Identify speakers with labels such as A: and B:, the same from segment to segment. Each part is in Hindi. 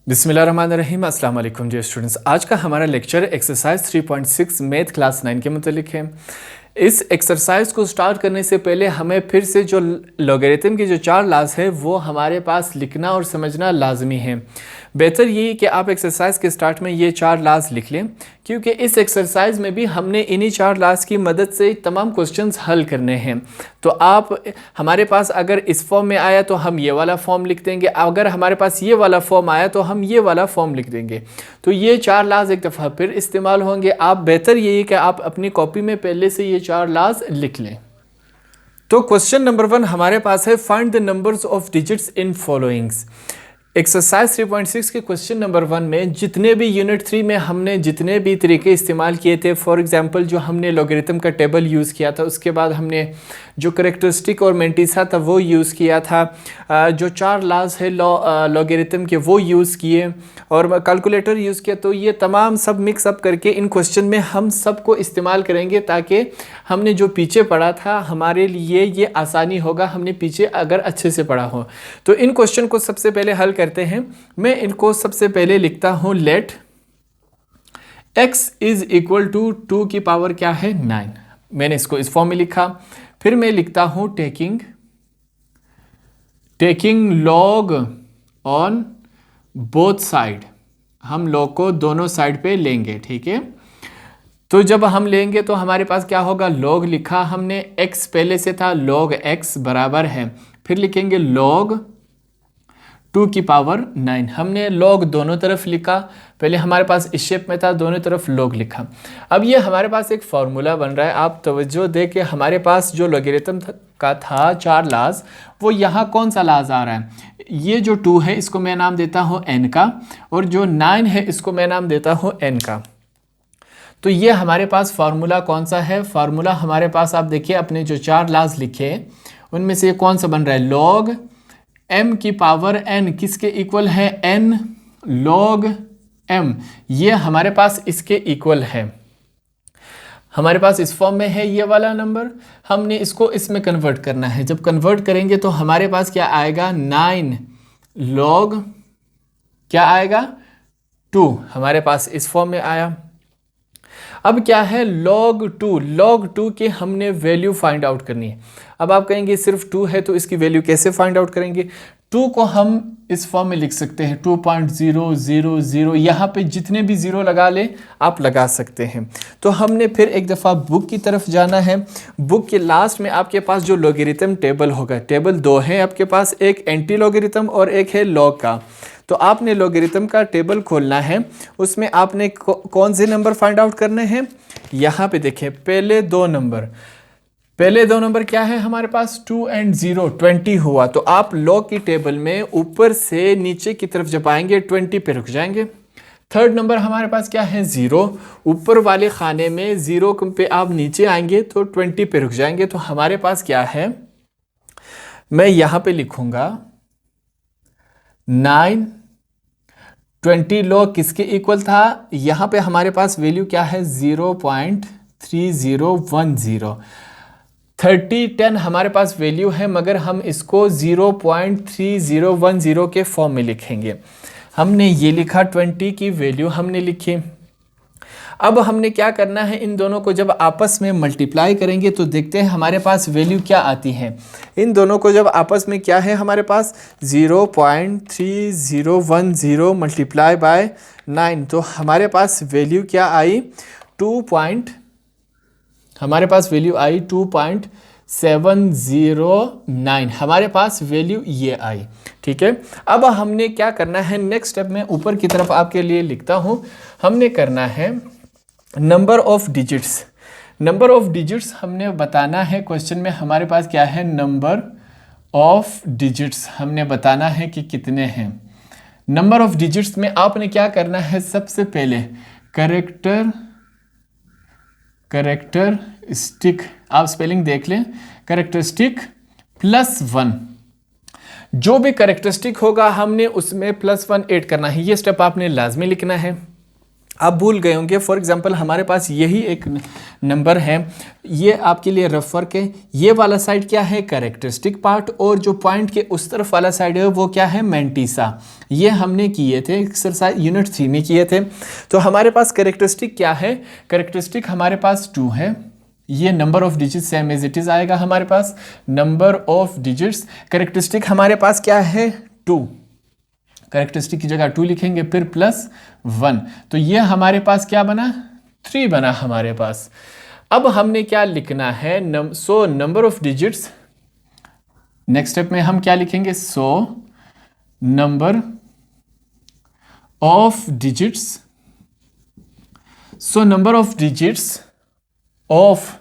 A: बिस्मिल्लाहिर्रहमानिर्रहीम अस्सलाम वालेकुम डियर स्टूडेंट्स। आज का हमारा लेक्चर एक्सरसाइज 3.6 मैथ क्लास 9 के मुतालिक है। इस एक्सरसाइज को स्टार्ट करने से पहले हमें फिर से जो लॉगरिथम के जो 4 लॉज है वो हमारे पास लिखना और समझना लाजमी है। बेहतर यही कि आप एक्सरसाइज के स्टार्ट में ये 4 लॉज लिख लें, क्योंकि इस एक्सरसाइज में भी हमने इन्हीं 4 लॉज की मदद से तमाम क्वेश्चंस हल करने हैं। तो आप हमारे पास अगर इस फॉर्म में आया तो हम ये वाला फॉर्म लिख देंगे, अगर हमारे पास ये वाला फॉर्म आया तो हम ये वाला फॉर्म लिख देंगे। तो ये 4 लॉज एक दफ़ा फिर इस्तेमाल होंगे। आप बेहतर यही कि आप अपनी कॉपी में पहले से ये 4 लॉज लिख लें। तो क्वेश्चन नंबर 1 हमारे पास है, find the numbers of digits in followings. Exercise 3.6 के क्वेश्चन नंबर 1 में जितने भी यूनिट 3 में हमने जितने भी तरीके इस्तेमाल किए थे, फॉर एग्जांपल जो हमने लॉगरिथम का टेबल यूज़ किया था, उसके बाद हमने जो करैक्टरिस्टिक और मेंटिसा था वो यूज़ किया था, जो 4 लॉज है लॉगरिथम के वो यूज़ किए और कैलकुलेटर यूज़ किया। तो ये तमाम सब मिक्सअप करके इन क्वेश्चन में हम सबको इस्तेमाल करेंगे, ताकि हमने जो पीछे पढ़ा था हमारे लिए ये आसानी होगा, हमने पीछे अगर अच्छे से पढ़ा हो। तो इन क्वेश्चन को सबसे पहले हल करते हैं। मैं इनको सबसे पहले लिखता हूं, let x is equal to 2 की पावर क्या है 9। मैंने इसको इस फॉर्म में लिखा। फिर मैं लिखता हूं taking log on both side. हम लॉग को दोनों साइड पे लेंगे, ठीक है। तो जब हम लेंगे तो हमारे पास क्या होगा, लॉग लिखा हमने, x पहले से था, लॉग x बराबर है, फिर लिखेंगे लॉग 2 की पावर 9। हमने लॉग दोनों तरफ लिखा, पहले हमारे पास इस शेप में था, दोनों तरफ लॉग लिखा। अब ये हमारे पास एक फार्मूला बन रहा है। आप तवज्जो दें कि हमारे पास जो लॉगरिथम का था 4 लॉज, वो यहाँ कौन सा लॉज आ रहा है, ये जो 2 है इसको मैं नाम देता हूँ n का, और जो 9 है इसको मैं नाम देता हूँ n का। तो ये हमारे पास फार्मूला कौन सा है, फार्मूला हमारे पास आप देखिए, अपने जो 4 लॉज लिखे उनमें से कौन सा बन रहा है, लॉग m की पावर n किसके इक्वल है, n log m। ये हमारे पास इसके इक्वल है, हमारे पास इस फॉर्म में है ये वाला नंबर। हमने इसको इसमें कन्वर्ट करना है। जब कन्वर्ट करेंगे तो हमारे पास क्या आएगा, 9 log क्या आएगा 2, हमारे पास इस फॉर्म में आया। अब क्या है, log 2 की हमने वैल्यू फाइंड आउट करनी है। अब आप कहेंगे सिर्फ 2 है तो इसकी वैल्यू कैसे फाइंड आउट करेंगे। 2 को हम इस फॉर्म में लिख सकते हैं 2.000। यहाँ पे जितने भी ज़ीरो लगा ले आप लगा सकते हैं। तो हमने फिर एक दफ़ा बुक की तरफ जाना है। बुक के लास्ट में आपके पास जो लॉगरिथम टेबल होगा, टेबल 2 है आपके पास, एक एंटी लॉगरिथम और एक है लॉग का। तो आपने लॉगरिथम का टेबल खोलना है, उसमें आपने कौन से नंबर फाइंड आउट करने हैं। यहाँ पे देखें, पहले दो नंबर क्या है हमारे पास, 2 और 0, 20 हुआ। तो आप लॉग की टेबल में ऊपर से नीचे की तरफ जब आएंगे 20 पे रुक जाएंगे। थर्ड नंबर हमारे पास क्या है, 0, ऊपर वाले खाने में 0 पे आप नीचे आएंगे तो 20 पे रुक जाएंगे। तो हमारे पास क्या है, मैं यहाँ पे लिखूंगा 9, 20 लॉग किसके इक्वल था, यहाँ पे हमारे पास वैल्यू क्या है 0.3010। 30, 10 हमारे पास वैल्यू है, मगर हम इसको 0.3010 के फॉर्म में लिखेंगे। हमने ये लिखा, 20 की वैल्यू हमने लिखी। अब हमने क्या करना है, इन दोनों को जब आपस में मल्टीप्लाई करेंगे तो देखते हैं हमारे पास वैल्यू क्या आती है। इन दोनों को जब आपस में क्या है हमारे पास 0.3010 मल्टीप्लाई बाय 9, तो हमारे पास वैल्यू क्या आई, हमारे पास वैल्यू आई 2.709। हमारे पास वैल्यू ये आई, ठीक है। अब हमने क्या करना है, नेक्स्ट स्टेप में ऊपर की तरफ आपके लिए लिखता हूं, हमने करना है number of digits. Number of digits हमने बताना है। क्वेश्चन में हमारे पास क्या है, नंबर ऑफ डिजिट्स हमने बताना है कि कितने हैं। नंबर ऑफ डिजिट्स में आपने क्या करना है, सबसे पहले कैरेक्टरिस्टिक, आप स्पेलिंग देख लें, कैरेक्टरिस्टिक +1। जो भी कैरेक्टरिस्टिक होगा हमने उसमें +1 ऐड करना है। ये स्टेप आपने लाजमी लिखना है। आप भूल गए होंगे, फॉर एग्जांपल हमारे पास यही एक नंबर है, ये आपके लिए रफ वर्क है। ये वाला साइड क्या है, कैरेक्टरिस्टिक पार्ट, और जो पॉइंट के उस तरफ वाला साइड है वो क्या है, मैंटीसा। ये हमने किए थे एक्सरसाइज यूनिट 3 में किए थे। तो हमारे पास कैरेक्टरिस्टिक क्या है, कैरेक्टरिस्टिक हमारे पास 2 है। ये number of digits same as it is आएगा हमारे पास, नंबर ऑफ डिजिट्स। कैरेक्टरिस्टिक हमारे पास क्या है, 2, कैरेक्टरिस्टिक की जगह 2 लिखेंगे, फिर +1, तो ये हमारे पास क्या बना, 3 बना हमारे पास। अब हमने क्या लिखना है, so number of digits, next step में हम क्या लिखेंगे, so number of digits, so number of digits of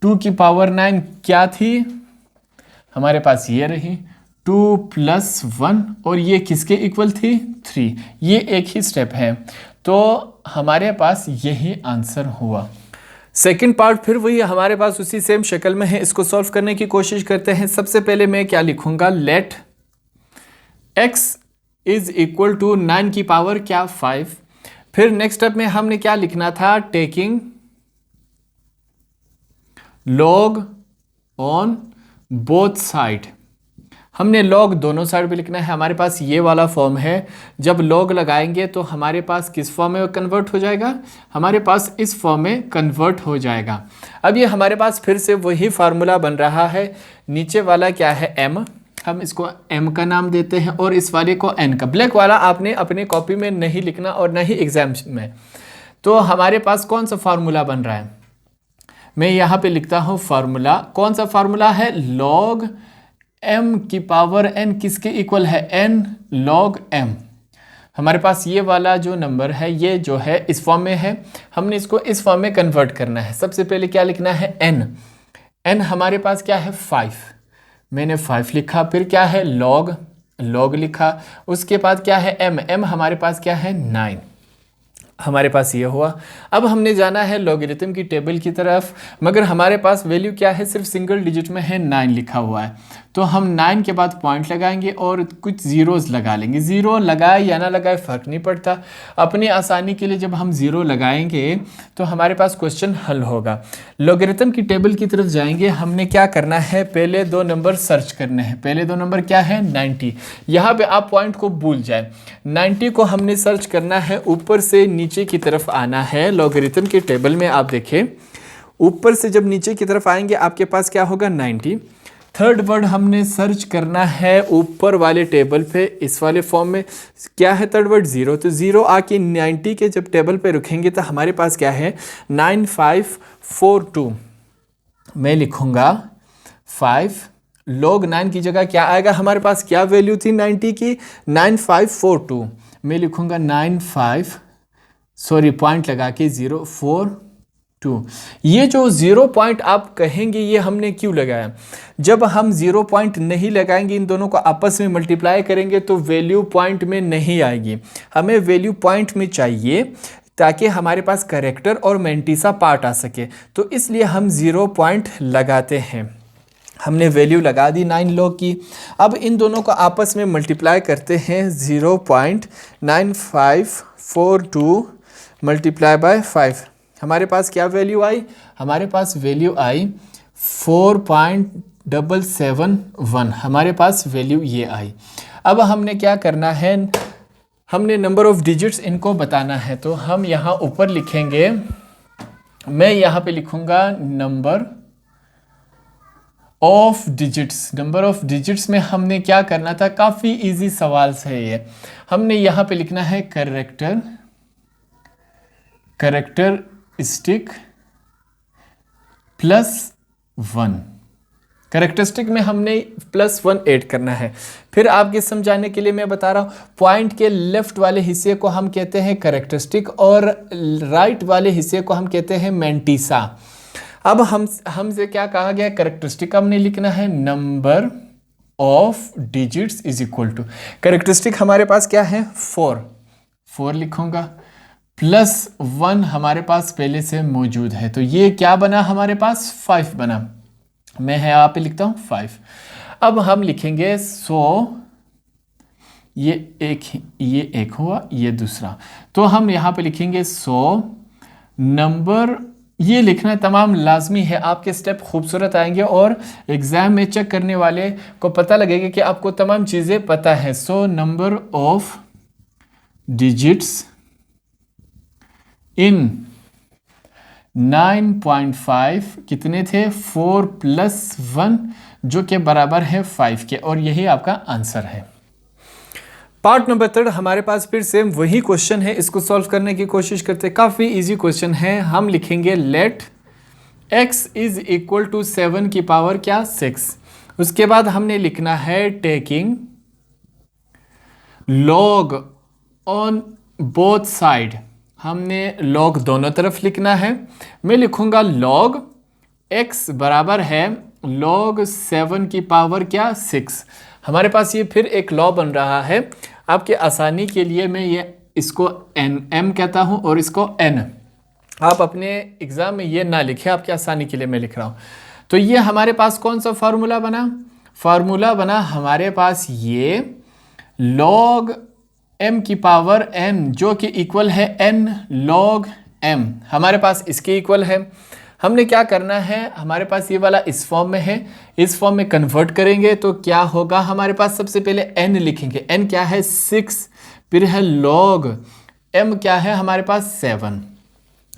A: 2 की पावर 9 क्या थी हमारे पास, ये रही 2 + 1, और ये किसके इक्वल थी, 3। ये एक ही स्टेप है, तो हमारे पास यही आंसर हुआ। सेकंड पार्ट फिर वही हमारे पास उसी सेम शक्ल में है, इसको सॉल्व करने की कोशिश करते हैं। सबसे पहले मैं क्या लिखूंगा, लेट x = 9 की पावर क्या, 5। फिर नेक्स्ट स्टेप में हमने क्या लिखना था, taking log on both side. हमने log दोनों साइड पे लिखना है। हमारे पास ये वाला फॉर्म है, जब log लगाएंगे तो हमारे पास किस फॉर्म में कन्वर्ट हो जाएगा, हमारे पास इस फॉर्म में कन्वर्ट हो जाएगा। अब ये हमारे पास फिर से वही फार्मूला बन रहा है। नीचे वाला क्या है, m, हम इसको m का नाम देते हैं, और इस वाले को n का। ब्लैक वाला आपने अपने कॉपी में नहीं लिखना और न ही एग्जाम में। तो हमारे पास कौन सा फार्मूला बन रहा है, मैं यहाँ पे लिखता हूँ फार्मूला। कौन सा फार्मूला है, log m की पावर n किसके इक्वल है, n log m। हमारे पास ये वाला जो नंबर है, ये जो है इस फॉर्म में है, हमने इसको इस फॉर्म में कन्वर्ट करना है। सबसे पहले क्या लिखना है, n हमारे पास क्या है, 5, मैंने 5 लिखा। फिर क्या है, log लिखा। उसके बाद क्या है, m हमारे पास क्या है, 9, हमारे पास ये हुआ। अब हमने जाना है लॉगरिथम की टेबल की तरफ, मगर हमारे पास वैल्यू क्या है, सिर्फ सिंगल डिजिट में है, 9 लिखा हुआ है। तो हम 9 के बाद पॉइंट लगाएंगे और कुछ ज़ीरोज़ लगा लेंगे। ज़ीरो लगाए या ना लगाए फ़र्क नहीं पड़ता, अपनी आसानी के लिए जब हम ज़ीरो लगाएंगे तो हमारे पास क्वेश्चन हल होगा। लॉगरिथम की टेबल की तरफ जाएंगे, हमने क्या करना है, पहले 2 नंबर सर्च करने हैं। पहले 2 नंबर क्या है, 90। यहाँ पे आप पॉइंट को भूल जाए, 90 को हमने सर्च करना है, ऊपर से नीचे की तरफ आना है। लॉगरिथम की टेबल में आप देखें, ऊपर से जब नीचे की तरफ आएंगे आपके पास क्या होगा, 90। थर्ड वर्ड हमने सर्च करना है ऊपर वाले टेबल पे, इस वाले फॉर्म में क्या है, थर्ड वर्ड 0। तो 0 आके 90 के जब टेबल पे रुकेंगे तो हमारे पास क्या है, 9542। मैं लिखूंगा 5, log 9 की जगह क्या आएगा, हमारे पास क्या वैल्यू थी 90 की, 9542। मैं लिखूंगा पॉइंट लगा के 042। ये जो 0 पॉइंट आप कहेंगे, ये हमने क्यों लगाया, जब हम 0 पॉइंट नहीं लगाएंगे, इन दोनों को आपस में मल्टीप्लाई करेंगे तो वैल्यू पॉइंट में नहीं आएगी। हमें वैल्यू पॉइंट में चाहिए ताकि हमारे पास कैरेक्टर और मैंटीसा पार्ट आ सके, तो इसलिए हम 0 पॉइंट लगाते हैं। हमने वैल्यू लगा दी 9 log की। अब इन दोनों को आपस में मल्टीप्लाई करते हैं, 0.9542 मल्टीप्लाई बाय 5, हमारे पास क्या वैल्यू आई, हमारे पास वैल्यू आई 4.771, हमारे पास वैल्यू ये आई। अब हमने क्या करना है, हमने नंबर ऑफ डिजिट्स इनको बताना है, तो हम यहाँ ऊपर लिखेंगे, मैं यहाँ पे लिखूँगा number of digits. Number of digits में हमने क्या करना था, काफ़ी इजी सवाल है ये। हमने यहाँ पे लिखना है कैरेक्टरिस्टिक +1। कैरेक्टरिस्टिक में हमने +1 ऐड करना है। फिर आपके समझाने के लिए मैं बता रहा हूँ, पॉइंट के लेफ्ट वाले हिस्से को हम कहते हैं कैरेक्टरिस्टिक और राइट वाले हिस्से को हम कहते हैं मैंटीसा। अब हमसे क्या कहा गया, कैरेक्टरिस्टिक हमने लिखना है number of digits is equal to, characteristic हमारे पास क्या है, 4 लिखूंगा, +1 हमारे पास पहले से मौजूद है, तो ये क्या बना हमारे पास, 5 बना। मैं यहाँ पे लिखता हूँ 5। अब हम लिखेंगे ये एक हुआ, ये दूसरा। तो हम यहाँ पे लिखेंगे 100 नंबर, ये लिखना तमाम लाजमी है। आपके स्टेप खूबसूरत आएंगे और एग्ज़ाम में चेक करने वाले को पता लगेगा कि आपको तमाम चीज़ें पता है। 100 नंबर ऑफ डिजिट्स इन 9.5 कितने थे, 4 + 1 जो कि बराबर है 5 के, और यही आपका आंसर है। पार्ट नंबर 3 हमारे पास फिर से वही क्वेश्चन है, इसको सॉल्व करने की कोशिश करते हैं। काफ़ी इजी क्वेश्चन है। हम लिखेंगे लेट x = 7 की पावर क्या 6। उसके बाद हमने लिखना है taking log on both side, हमने लॉग दोनों तरफ लिखना है। मैं लिखूंगा लॉग x बराबर है log 7 की पावर क्या 6। हमारे पास ये फिर एक लॉ बन रहा है। आपके आसानी के लिए मैं ये इसको m कहता हूँ और इसको n। आप अपने एग्ज़ाम में ये ना लिखें, आपकी आसानी के लिए मैं लिख रहा हूँ। तो ये हमारे पास कौन सा फार्मूला बना, फार्मूला बना हमारे पास ये log m की पावर n जो कि इक्वल है n log m, हमारे पास इसके इक्वल है। हमने क्या करना है, हमारे पास ये वाला इस फॉर्म में है, इस फॉर्म में कन्वर्ट करेंगे तो क्या होगा, हमारे पास सबसे पहले n लिखेंगे। n क्या है 6, फिर है log m क्या है हमारे पास 7,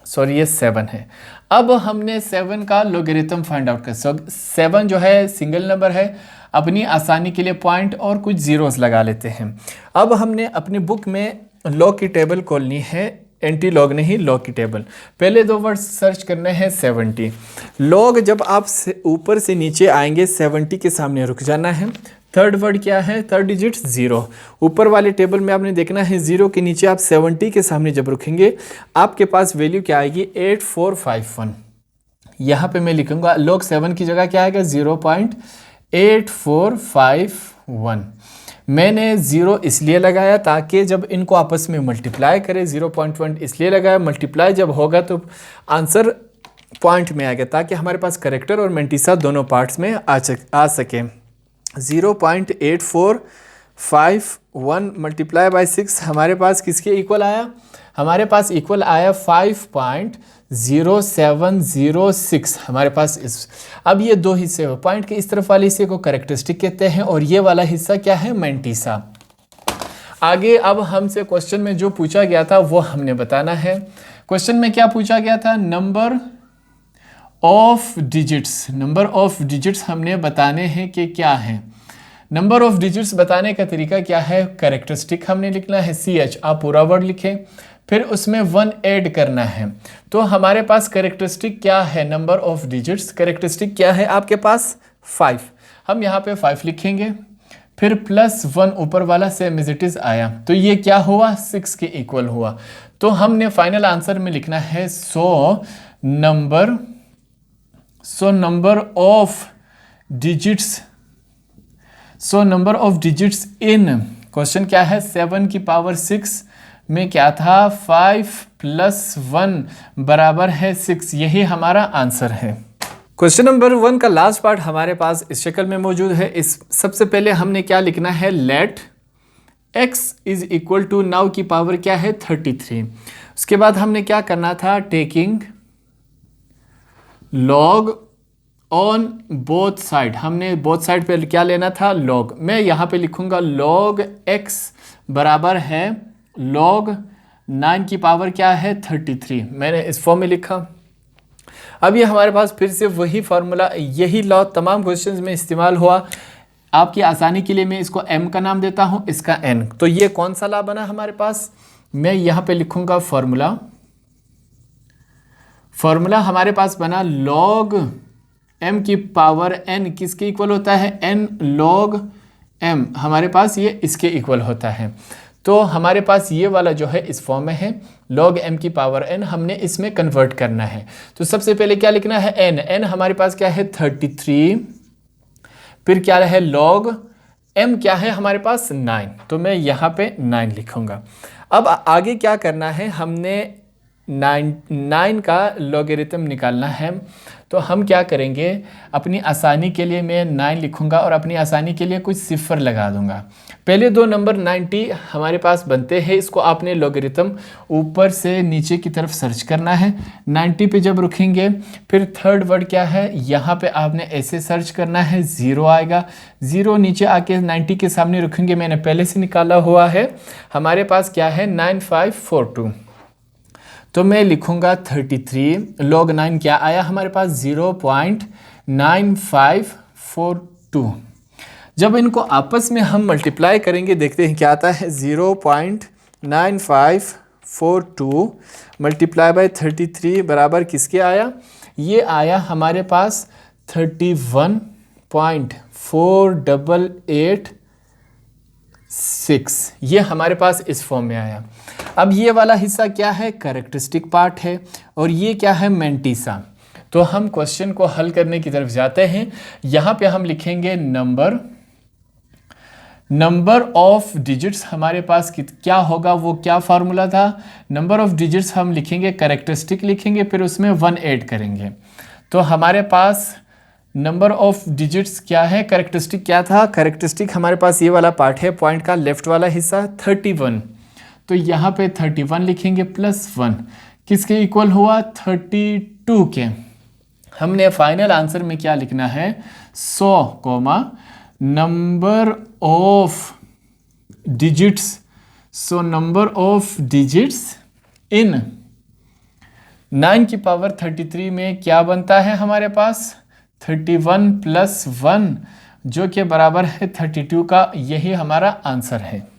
A: सॉरी ये 7 है। अब हमने 7 का लोगरिथम फाइंड आउट कर, 7 जो है सिंगल नंबर है, अपनी आसानी के लिए पॉइंट और कुछ जीरोस लगा लेते हैं। अब हमने अपनी बुक में लॉग की टेबल खोलनी है, एंटी लॉग नहीं लॉग की टेबल। पहले दो वर्ड सर्च करने हैं 70। लॉग जब आप ऊपर से नीचे आएंगे 70 के सामने रुक जाना है। थर्ड वर्ड क्या है, थर्ड डिजिट 0। ऊपर वाले टेबल में आपने देखना है 0 के नीचे आप 70 के सामने जब रुकेंगे आपके पास वैल्यू क्या आएगी 8451। यहाँ पे मैं लिखूंगा log 7 की जगह क्या आएगा 0.8451। मैंने 0 इसलिए लगाया ताकि जब इनको आपस में मल्टीप्लाई करें, 0.1 इसलिए लगाया, मल्टीप्लाई जब होगा तो आंसर पॉइंट में आएगा ताकि हमारे पास करेक्टर और मेंटिसा दोनों पार्ट्स में आ सके। 0.8451 मल्टीप्लाई बाय 6 हमारे पास किसके इक्वल आया, हमारे पास इक्वल आया 5.0706 हमारे पास इस। अब ये दो हिस्से हो, पॉइंट के इस तरफ वाले हिस्से को कैरेक्टरिस्टिक कहते हैं और ये वाला हिस्सा क्या है मेंटिसा। आगे अब हमसे क्वेश्चन में जो पूछा गया था वो हमने बताना है। क्वेश्चन में क्या पूछा गया था, number of digits, number of digits हमने बताने हैं कि क्या है। नंबर ऑफ डिजिट्स बताने का तरीका क्या है, कैरेक्टरिस्टिक हमने लिखना है CH, आप पूरा वर्ड लिखें, फिर उसमें 1 ऐड करना है। तो हमारे पास कैरेक्टरिस्टिक क्या है, नंबर ऑफ डिजिट्स कैरेक्टरिस्टिक क्या है आपके पास 5, हम यहाँ पे 5 लिखेंगे, फिर +1 ऊपर वाला सेम एज इट इज आया, तो ये क्या हुआ 6 के इक्वल हुआ। तो हमने फाइनल आंसर में लिखना है 100 number of digits, 100 number of digits in, question क्या है 7 की पावर 6 में क्या था 5 + 1 बराबर है 6, यही हमारा आंसर है। क्वेश्चन नंबर 1 का लास्ट पार्ट हमारे पास इस शक्ल में मौजूद है। इस सबसे पहले हमने क्या लिखना है, लेट x = नाउ की पावर क्या है 33। उसके बाद हमने क्या करना था, taking log on both side, हमने बोथ साइड पे क्या लेना था लॉग। मैं यहाँ पे लिखूंगा log x बराबर है log 9 की पावर क्या है 33, मैंने इस फॉर्म में लिखा। अब ये हमारे पास फिर से वही फार्मूला, यही लॉ तमाम क्वेश्चंस में इस्तेमाल हुआ। आपकी आसानी के लिए मैं इसको m का नाम देता हूँ, इसका n। तो ये कौन सा लॉ बना हमारे पास, मैं यहाँ पे लिखूंगा फार्मूला हमारे पास बना log m की पावर n किसके इक्वल होता है, n log m, हमारे पास ये इसके इक्वल होता है। तो हमारे पास ये वाला जो है इस फॉर्म में है log m की पावर n, हमने इसमें कन्वर्ट करना है। तो सबसे पहले क्या लिखना है n हमारे पास क्या है 33, फिर क्या है log m क्या है हमारे पास 9, तो मैं यहाँ पे 9 लिखूंगा। अब आगे क्या करना है, हमने 9 का लॉगरिथम निकालना है। तो हम क्या करेंगे, अपनी आसानी के लिए मैं 9 लिखूंगा और अपनी आसानी के लिए कुछ सिफर लगा दूंगा। पहले दो नंबर 90 हमारे पास बनते हैं, इसको आपने लॉगरिथम ऊपर से नीचे की तरफ सर्च करना है। 90 पे जब रुकेंगे फिर थर्ड वर्ड क्या है, यहाँ पे आपने ऐसे सर्च करना है, 0 आएगा। 0 नीचे आके 90 के सामने रुकेंगे, मैंने पहले से निकाला हुआ है। हमारे पास क्या है 9542, तो मैं लिखूंगा 33। log 9 क्या आया हमारे पास 0.9542। जब इनको आपस में हम मल्टीप्लाई करेंगे देखते हैं क्या आता है, 0.9542 मल्टीप्लाई बाय 33 बराबर किसके आया, ये आया हमारे पास 31.4886, ये हमारे पास इस फॉर्म में आया। अब ये वाला हिस्सा क्या है, कैरेक्टरिस्टिक पार्ट है, और ये क्या है, मैंटिसा। तो हम क्वेश्चन को हल करने की तरफ जाते हैं। यहाँ पे हम लिखेंगे नंबर ऑफ डिजिट्स हमारे पास क्या होगा, वो क्या फार्मूला था, नंबर ऑफ डिजिट्स हम लिखेंगे, कैरेक्टरिस्टिक लिखेंगे, फिर उसमें 1 ऐड करेंगे। तो हमारे पास नंबर ऑफ डिजिट्स क्या है, कैरेक्टरिस्टिक क्या था, कैरेक्टरिस्टिक हमारे पास ये वाला पार्ट है, पॉइंट का लेफ्ट वाला हिस्सा 31। तो यहाँ पे 31 लिखेंगे प्लस 1 किसके इक्वल हुआ, 32 के। हमने फाइनल आंसर में क्या लिखना है, 100, number of digits, so number of digits in 9 की पावर 33 में क्या बनता है हमारे पास, 31 प्लस 1 जो कि बराबर है 32 का, यही हमारा आंसर है।